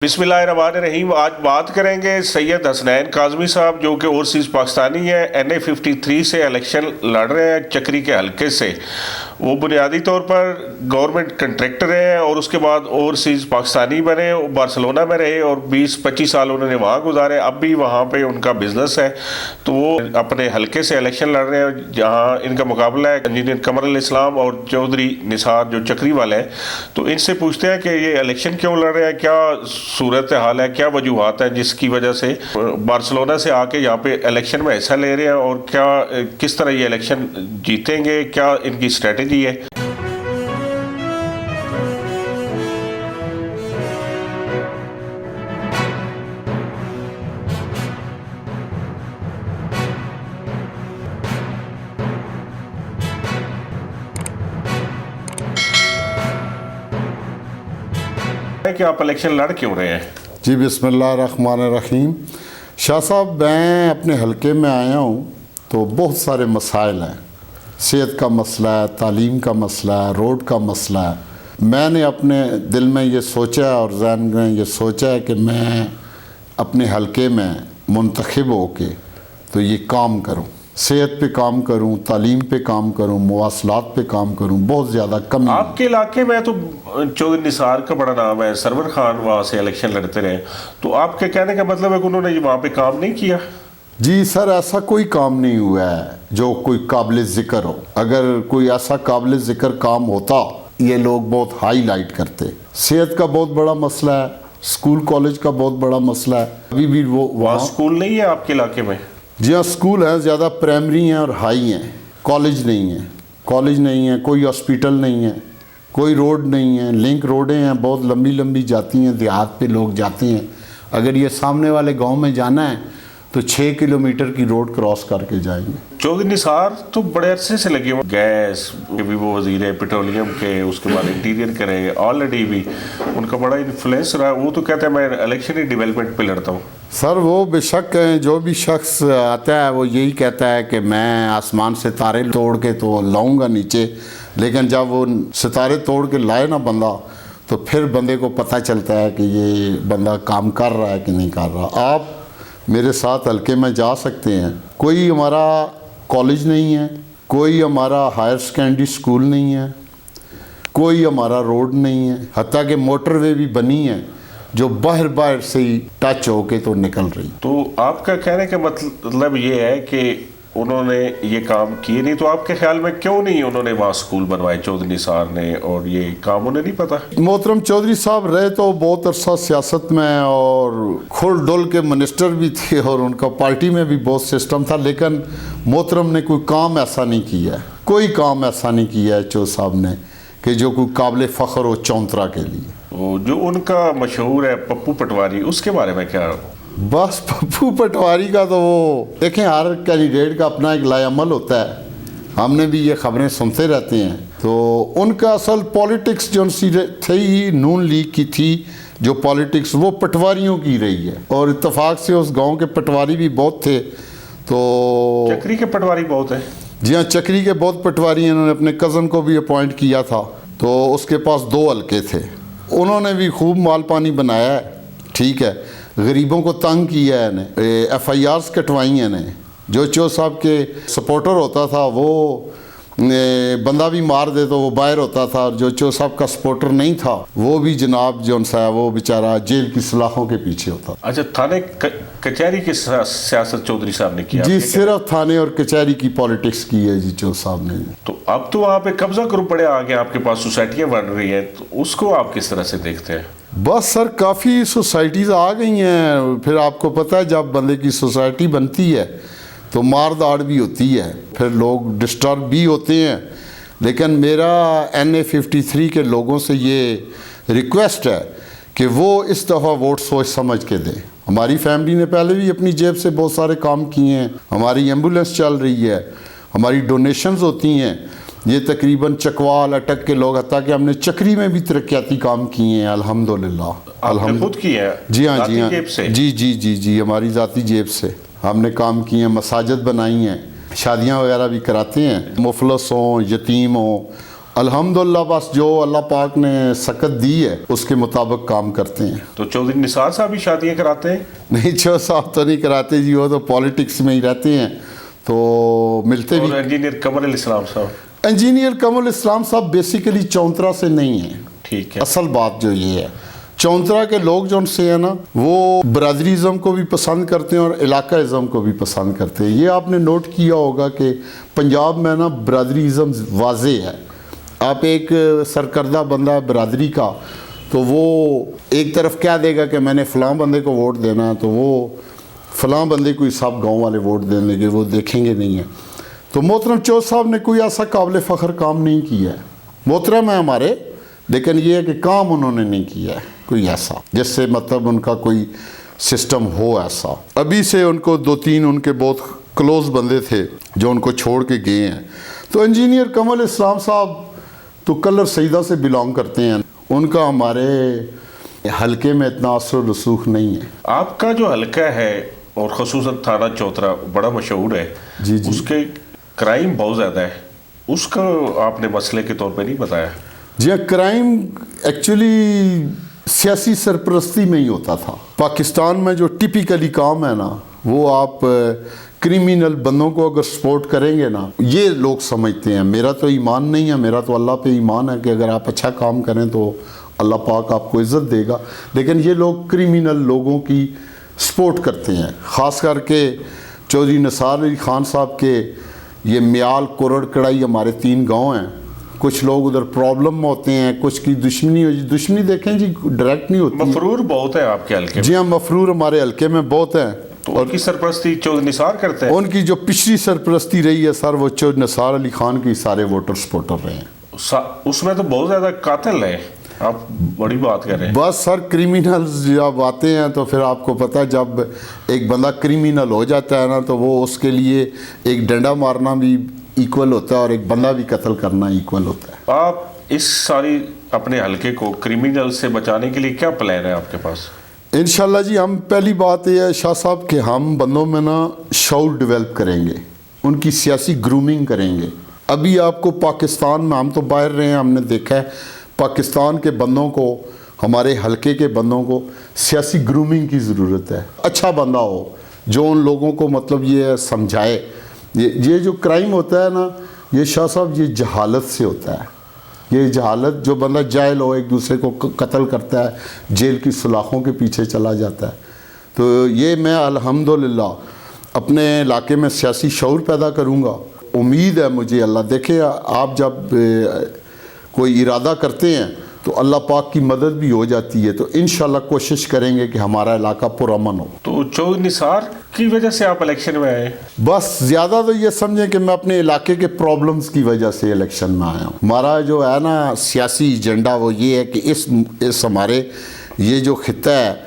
बिस्मिल्लाहिर्रहमानिर्रहीम। आज बात करेंगे सैयद हसनैन काज़मी साहब जो कि ओवरसीज़ पाकिस्तानी है, NA53 से इलेक्शन लड़ रहे हैं चक्री के हलके से। वो बुनियादी तौर पर गवर्नमेंट कंट्रैक्टर हैं और उसके बाद ओवरसीज़ पाकिस्तानी बने, बार्सिलोना में रहे और 20-25 साल उन्होंने वहाँ गुजारे। अब भी वहाँ पे उनका बिजनेस है, तो वो अपने हलके से इलेक्शन लड़ रहे हैं जहाँ इनका मुकाबला है इंजीनियर कमरुल इस्लाम और चौधरी निसार जो चक्री वाले हैं। तो इनसे पूछते हैं कि ये इलेक्शन क्यों लड़ रहे हैं, क्या सूरत हाल है, क्या वजूहात है जिसकी वजह से बार्सिलोना से आके यहाँ पे इलेक्शन में हिस्सा ले रहे हैं और क्या किस तरह ये इलेक्शन जीतेंगे, क्या इनकी स्ट्रेटेजी है। कि आप इलेक्शन लड़ क्यों रहे हैं? जी बिस्मिल्लाहिर्रहमानिर्रहीम। शाह साहब, मैं अपने हलके में आया हूँ तो बहुत सारे मसाइल हैं। सेहत का मसला है, तालीम का मसला है, रोड का मसला है। मैंने अपने दिल में ये सोचा है और ज़हन में ये सोचा है कि मैं अपने हलके में मुंतखब होके तो ये काम करूँ, सेहत पे काम करूं, तालीम पे काम करूं, मवासलात पे काम करूं। बहुत ज़्यादा कमी आपके इलाके में तो चौधरी निसार का बड़ा नाम है, सरवर खान वहाँ से इलेक्शन लड़ते रहे, तो आपके कहने का मतलब है कि उन्होंने वहाँ पे काम नहीं किया? जी सर, ऐसा कोई काम नहीं हुआ है जो कोई काबिल ज़िक्र हो। अगर कोई ऐसा काबिल ज़िक्र काम होता ये लोग बहुत हाईलाइट करते। सेहत का बहुत बड़ा मसला है, स्कूल कॉलेज का बहुत बड़ा मसला है। अभी भी वो वहाँ स्कूल नहीं है आपके इलाके में? जी हाँ, स्कूल हैं, ज़्यादा प्राइमरी हैं और हाई हैं, कॉलेज नहीं है। कॉलेज नहीं है, कोई हॉस्पिटल नहीं है, कोई रोड नहीं है। लिंक रोडें हैं, बहुत लंबी लंबी जाती हैं, देहात पे लोग जाते हैं। अगर ये सामने वाले गांव में जाना है तो 6 किलोमीटर की रोड क्रॉस करके जाएंगे। चौधरी निसार तो बड़े अरसे से लगे हुए, गैस भी वो वजीर है पेट्रोलियम के, उसके बाद इंटीरियर करेंगे, ऑलरेडी भी उनका बड़ा इन्फ्लुएंस रहा। वो तो कहते हैं मैं इलेक्शन ही डेवलपमेंट पे लड़ता हूँ। सर वो बेशक जो भी शख्स आता है वो यही कहता है कि मैं आसमान से तारे तोड़ के तो लाऊंगा नीचे, लेकिन जब वो सितारे तोड़ के लाए ना बंदा, तो फिर बंदे को पता चलता है कि ये बंदा काम कर रहा है कि नहीं कर रहा। आप मेरे साथ हल्के में जा सकते हैं। कोई हमारा कॉलेज नहीं है, कोई हमारा हायर सेकेंडरी स्कूल नहीं है, कोई हमारा रोड नहीं है, हत्ता कि मोटरवे भी बनी है जो बाहर से ही टच होके तो निकल रही। तो आपका कहने का मतलब ये है कि उन्होंने ये काम किए नहीं, तो आपके ख्याल में क्यों नहीं उन्होंने वहाँ स्कूल बनवाए चौधरी निसार ने, और ये काम उन्हें नहीं पता? मोहतरम चौधरी साहब रहे तो बहुत अरसा सियासत में और खुल डुल के मिनिस्टर भी थे और उनका पार्टी में भी बहुत सिस्टम था, लेकिन मोहतरम ने कोई काम ऐसा नहीं किया है, कोई काम ऐसा नहीं किया है चौधरी साहब ने कि जो कोई काबिल फ़ख्र हो चौंतरा के लिए। जो उनका मशहूर है पप्पू पटवारी, उसके बारे में क्या? बस पप्पू पटवारी का तो वो देखें, हर कैंडिडेट का अपना एक लाएअमल होता है। हमने भी ये खबरें सुनते रहते हैं। तो उनका असल पॉलिटिक्स जो थी ही नून लीग की थी, जो पॉलिटिक्स वो पटवारियों की रही है और इत्तेफाक से उस गांव के पटवारी भी बहुत थे। तो चक्री के पटवारी बहुत हैं? जी हाँ, चक्री के बहुत पटवारी हैं। उन्होंने अपने कज़न को भी अपॉइंट किया था, तो उसके पास 2 हल्के थे। उन्होंने भी खूब माल पानी बनाया है, ठीक है, गरीबों को तंग किया है, इन्हें FIRs कटवाई हैं इन्हें। जो चो साहब के सपोर्टर होता था वो बंदा भी मार दे तो वो बाहर होता था, और जो चो साहब का सपोर्टर नहीं था वो भी जनाब जो सा वो बेचारा जेल की सलाखों के पीछे होता। अच्छा, थाने कचहरी की सियासत चौधरी साहब ने किया? जी, सिर्फ थाने और कचहरी की पॉलिटिक्स की है जी चो साहब ने। तो अब तो वहाँ पे कब्जा ग्रुप बड़े आ गए, आपके पास सोसाइटियाँ बन रही हैं, तो उसको आप किस तरह से देखते हैं? बस सर, काफ़ी सोसाइटीज़ आ गई हैं। फिर आपको पता है जब बंदे की सोसाइटी बनती है तो मार दाड़ भी होती है, फिर लोग डिस्टर्ब भी होते हैं। लेकिन मेरा NA53 के लोगों से ये रिक्वेस्ट है कि वो इस दफ़ा वोट सोच समझ के दें। हमारी फैमिली ने पहले भी अपनी जेब से बहुत सारे काम किए हैं। हमारी एम्बुलेंस चल रही है, हमारी डोनेशंस होती हैं। ये तकरीबन चकवाल अटक के लोग, हत्ता कि हमने चक्री में भी तरक्याती काम किए हैं अल्हम्दुलिल्लाह। आपने खुद किए हैं? जी हाँ, जी हाँ, जेब से? जी जी जी जी, हमारी ज़ाती जेब से हमने काम किए हैं। मसाजिद बनाई हैं, शादियाँ वगैरह भी कराते हैं। मुफलस हों, यतीम हों, अल्हम्दुलिल्लाह बस जो अल्लाह पाक ने सकत दी है उसके मुताबिक काम करते हैं। तो चौधरी निसार साहब भी शादियां कराते हैं? नहीं, चो साहब तो नहीं कराते जी, वो तो पॉलिटिक्स में ही रहते हैं, तो मिलते भी। और इंजीनियर कमर इस्लाम साहब? इंजीनियर कमल इस्लाम साहब बेसिकली चौंतरा से नहीं है। ठीक है। असल बात जो ये है, चौंतरा के लोग जो उनसे है ना, वो बरादरीज़म को भी पसंद करते हैं और इलाकाइज़म को भी पसंद करते हैं। ये आपने नोट किया होगा कि पंजाब में ना बरादरीज़म वाजे है। आप एक सरकर्दा बंदा है बरादरी का, तो वो एक तरफ क्या देगा कि मैंने फ़लाँ बंदे को वोट देना है, तो वो फ़लाँ बंदे को ही सब गाँव वाले वोट दे देंगे, वो देखेंगे नहीं है। तो मोहतरम चौध साहब ने कोई ऐसा काबिल फ़ख्र काम नहीं किया है। मोहतरम है हमारे, लेकिन ये है कि काम उन्होंने नहीं किया है कोई ऐसा जिससे मतलब उनका कोई सिस्टम हो ऐसा। अभी से उनको 2-3 उनके बहुत क्लोज़ बंदे थे जो उनको छोड़ के गए हैं। तो इंजीनियर कमल इस्लाम साहब तो कलर सईदा से बिलोंग करते हैं, उनका हमारे हलके में इतना असर रसूख नहीं है। आपका जो हलका है और ख़ुसूसन थाना चौतरा बड़ा मशहूर है, जी जी। उसके क्राइम बहुत ज़्यादा है, उसका आपने मसले के तौर पे नहीं बताया? जी हाँ, क्राइम एक्चुअली सियासी सरपरस्ती में ही होता था। पाकिस्तान में जो टिपिकली काम है ना, वो आप क्रिमिनल बंदों को अगर सपोर्ट करेंगे ना, ये लोग समझते हैं। मेरा तो ईमान नहीं है, मेरा तो अल्लाह पे ईमान है कि अगर आप अच्छा काम करें तो अल्लाह पाक आपको इज़्ज़त देगा। लेकिन ये लोग क्रिमिनल लोगों की सपोर्ट करते हैं, ख़ास करके चौधरी निसार अली खान साहब के ये म्याल कोरड़ कड़ाई हमारे 3 गांव हैं। कुछ लोग उधर प्रॉब्लम में होते हैं, कुछ की दुश्मनी हो, दुश्मनी देखें जी डायरेक्ट नहीं होती। मफरूर बहुत है आपके हलके में? जी हाँ, मफरूर हमारे हलके में बहुत हैं। तो उनकी सरपरस्ती चौधरी निसार करते हैं? उनकी जो पिछली सरपरस्ती रही है सर, वो चौधरी निसार अली खान की सारे वोटर सपोर्टर रहे हैं। उसमें तो बहुत ज़्यादा कातिल है, आप बड़ी बात कर रहे हैं। बस सर, क्रिमिनल्स जब आते हैं तो फिर आपको पता है, जब एक बंदा क्रिमिनल हो जाता है ना, तो वो उसके लिए एक डंडा मारना भी इक्वल होता है और एक बंदा भी कत्ल करना इक्वल होता है। आप इस सारी अपने हलके को क्रिमिनल से बचाने के लिए क्या प्लान है आपके पास? इंशाल्लाह जी, हम पहली बात यह है शाह साहब कि हम बंदों में ना शऊर डेवलप करेंगे, उनकी सियासी ग्रूमिंग करेंगे। अभी आपको पाकिस्तान में, हम तो बाहर रहे हैं, हमने देखा है पाकिस्तान के बंदों को, हमारे हलके के बंदों को सियासी ग्रूमिंग की ज़रूरत है। अच्छा बंदा हो जो उन लोगों को मतलब ये समझाए। ये जो क्राइम होता है ना, ये शाह साहब ये जहालत से होता है। ये जहालत, जो बंदा जाहिल हो, एक दूसरे को कत्ल करता है, जेल की सलाखों के पीछे चला जाता है। तो ये मैं अल्हम्दुलिल्लाह अपने इलाके में सियासी शऊर पैदा करूँगा। उम्मीद है मुझे, अल्लाह देखे, आप जब कोई इरादा करते हैं तो अल्लाह पाक की मदद भी हो जाती है। तो इंशाल्लाह कोशिश करेंगे कि हमारा इलाका पुरअमन हो। तो चौधरी निसार की वजह से आप इलेक्शन में आए? बस ज़्यादा तो ये समझें कि मैं अपने इलाके के प्रॉब्लम्स की वजह से इलेक्शन में आया हूँ। हमारा जो है ना सियासी एजेंडा, वो ये है कि इस हमारे ये जो खिता है,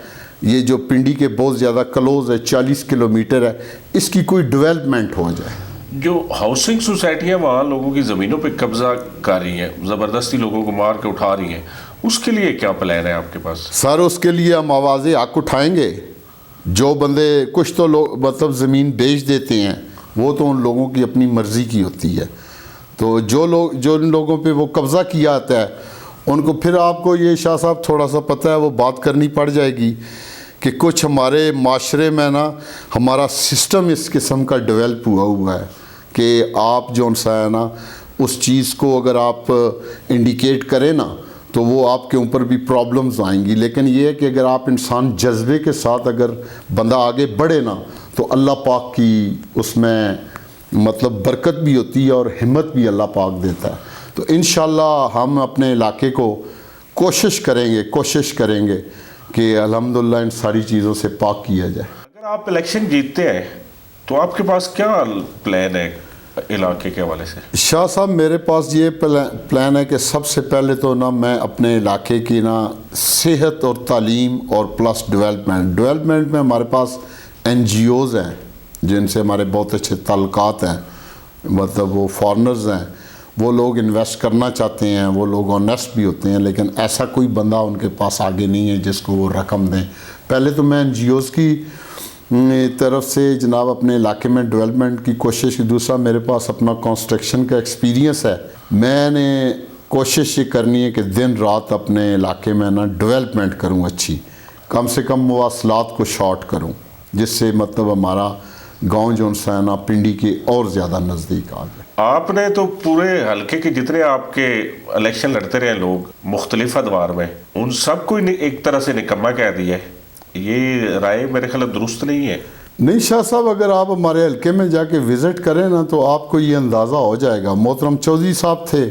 ये जो पिंडी के बहुत ज़्यादा क्लोज है, 40 किलोमीटर है, इसकी कोई डेवलपमेंट हो जाए। जो हाउसिंग सोसाइटियाँ वहाँ लोगों की ज़मीनों पे कब्जा कर रही हैं, ज़बरदस्ती लोगों को मार के उठा रही हैं, उसके लिए क्या प्लान है आपके पास? सर, उसके लिए हम आवाज़ें हक उठाएंगे। जो बंदे, कुछ तो लोग मतलब ज़मीन बेच देते हैं, वो तो उन लोगों की अपनी मर्ज़ी की होती है। तो जो इन लोगों पे वो कब्ज़ा किया आता है, उनको फिर आपको ये शाह साहब थोड़ा सा पता है, वो बात करनी पड़ जाएगी कि कुछ हमारे माशरे में ना हमारा सिस्टम इस किस्म का डेवलप हुआ है कि आप जो सा है ना, उस चीज़ को अगर आप इंडिकेट करें ना, तो वो आपके ऊपर भी प्रॉब्लम्स आएंगी। लेकिन ये है कि अगर आप इंसान जज्बे के साथ अगर बंदा आगे बढ़े ना, तो अल्लाह पाक की उसमें मतलब बरकत भी होती है और हिम्मत भी अल्लाह पाक देता है। तो इंशाल्लाह हम अपने इलाके को कोशिश करेंगे कि अल्हम्दुलिल्लाह इन सारी चीज़ों से पाक किया जाए। अगर आप इलेक्शन जीतते हैं तो आपके पास क्या प्लान है इलाके के हवाले से? शाह साहब, मेरे पास ये प्लान है कि सबसे पहले तो ना मैं अपने इलाके की ना सेहत और तालीम और प्लस डेवलपमेंट में हमारे पास NGOs हैं जिनसे हमारे बहुत अच्छे ताल्लुकात हैं। मतलब वो फॉरेनर्स हैं, वो लोग इन्वेस्ट करना चाहते हैं, वो लोग ऑनेस्ट भी होते हैं, लेकिन ऐसा कोई बंदा उनके पास आगे नहीं है जिसको वो रकम दें। पहले तो मैं NGOs की तरफ से जनाब अपने इलाके में डेवलपमेंट की कोशिश की। दूसरा, मेरे पास अपना कंस्ट्रक्शन का एक्सपीरियंस है। मैंने कोशिश ये करनी है कि दिन रात अपने इलाके में ना डेवलपमेंट करूं अच्छी, कम से कम मवासलात को शॉर्ट करूं, जिससे मतलब हमारा गांव जो है ना पिंडी के और ज़्यादा नज़दीक आ जाए। आपने तो पूरे हलके के जितने आपके इलेक्शन लड़ते रहे लोग मुख्तलिफ अदवार में, उन सबको एक तरह से निकम्मा कह दिया है, ये राय मेरे ख्याल दुरुस्त नहीं है। नहीं शाह साहब, अगर आप हमारे हलके में जाके विज़िट करें ना तो आपको ये अंदाज़ा हो जाएगा। मोहतरम चौधरी साहब थे,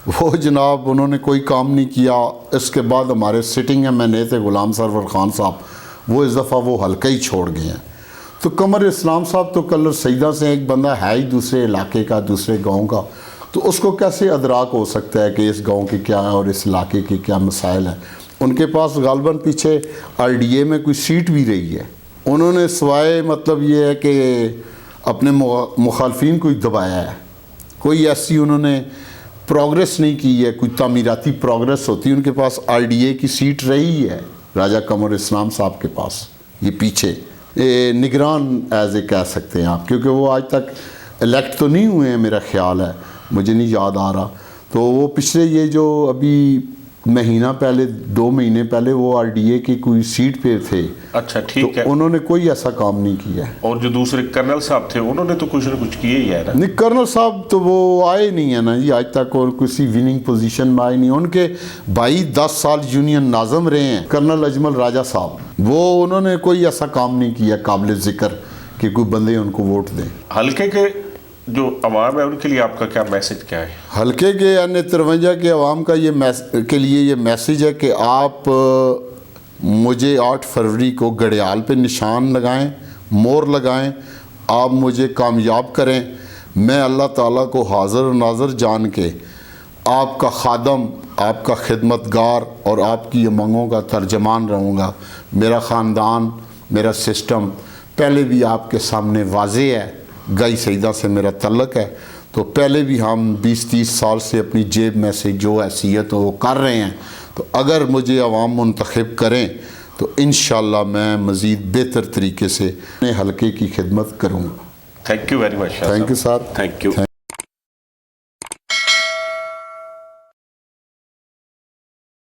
वो जनाब उन्होंने कोई काम नहीं किया। इसके बाद हमारे सिटिंग MNA थे गुलाम सरवर खान साहब, वो इस दफ़ा वो हलका ही छोड़ गए हैं। तो कमर इस्लाम साहब तो कलर सईदा से एक बंदा है ही दूसरे इलाके का, दूसरे गांव का, तो उसको कैसे अदराक हो सकता है कि इस गांव के क्या है और इस इलाके के क्या मसाइल हैं। उनके पास गालबन पीछे RDA में कोई सीट भी रही है। उन्होंने सवाए मतलब ये है कि अपने मुखालफिन को ही दबाया है, कोई ऐसी उन्होंने प्रोग्रेस नहीं की है, कोई तामीराती प्रोग्रेस होती उनके पास RDA की सीट रही है राजा कमर इस्लाम साहब के पास, ये पीछे निगरान एज ए कह सकते हैं आप, क्योंकि वो आज तक इलेक्ट तो नहीं हुए हैं मेरा ख्याल है, मुझे नहीं याद आ रहा। तो वो पिछले ये जो अभी महीना पहले 2 महीने पहले वो RDA की कोई सीट पे थे। अच्छा ठीक तो है। उन्होंने कोई ऐसा काम नहीं किया। और जो दूसरे कर्नल साहब थे उन्होंने तो कुछ न कुछ किए ही है ना। नहीं, कर्नल साहब तो वो आए नहीं है ना जी आज तक, और किसी विनिंग पोजीशन में आए नहीं। उनके भाई 10 साल यूनियन नाज़म रहे हैं कर्नल अजमल राजा साहब, वो उन्होंने कोई ऐसा काम नहीं किया काबिल ज़िक्र कि कोई बंदे उनको वोट दें। हल्के के जो अवाम है उनके लिए आपका क्या मैसेज क्या है? हल्के के यानी 53 के अवाम का के लिए ये मैसेज है कि आप मुझे 8 फरवरी को घड़ियाल पे निशान लगाएं, मोहर लगाएं, आप मुझे कामयाब करें। मैं अल्लाह ताला को हाज़िर नाज़र जान के आपका खादम, आपका खिदमतगार और आपकी उमंगों का तर्जमान रहूँगा। मेरा ख़ानदान, मेरा सिस्टम पहले भी आपके सामने वाज़े है, गाई सईदा से मेरा तल्लक है, तो पहले भी हम 20-30 साल से अपनी जेब में से जो हैसियत हो वो कर रहे हैं। तो अगर मुझे अवाम मुंतखब करें तो इंशाअल्लाह मैं मज़ीद बेहतर तरीके से अपने हलके की खिदमत करूँगा। Thank you very much. Thank you sir. Thank you.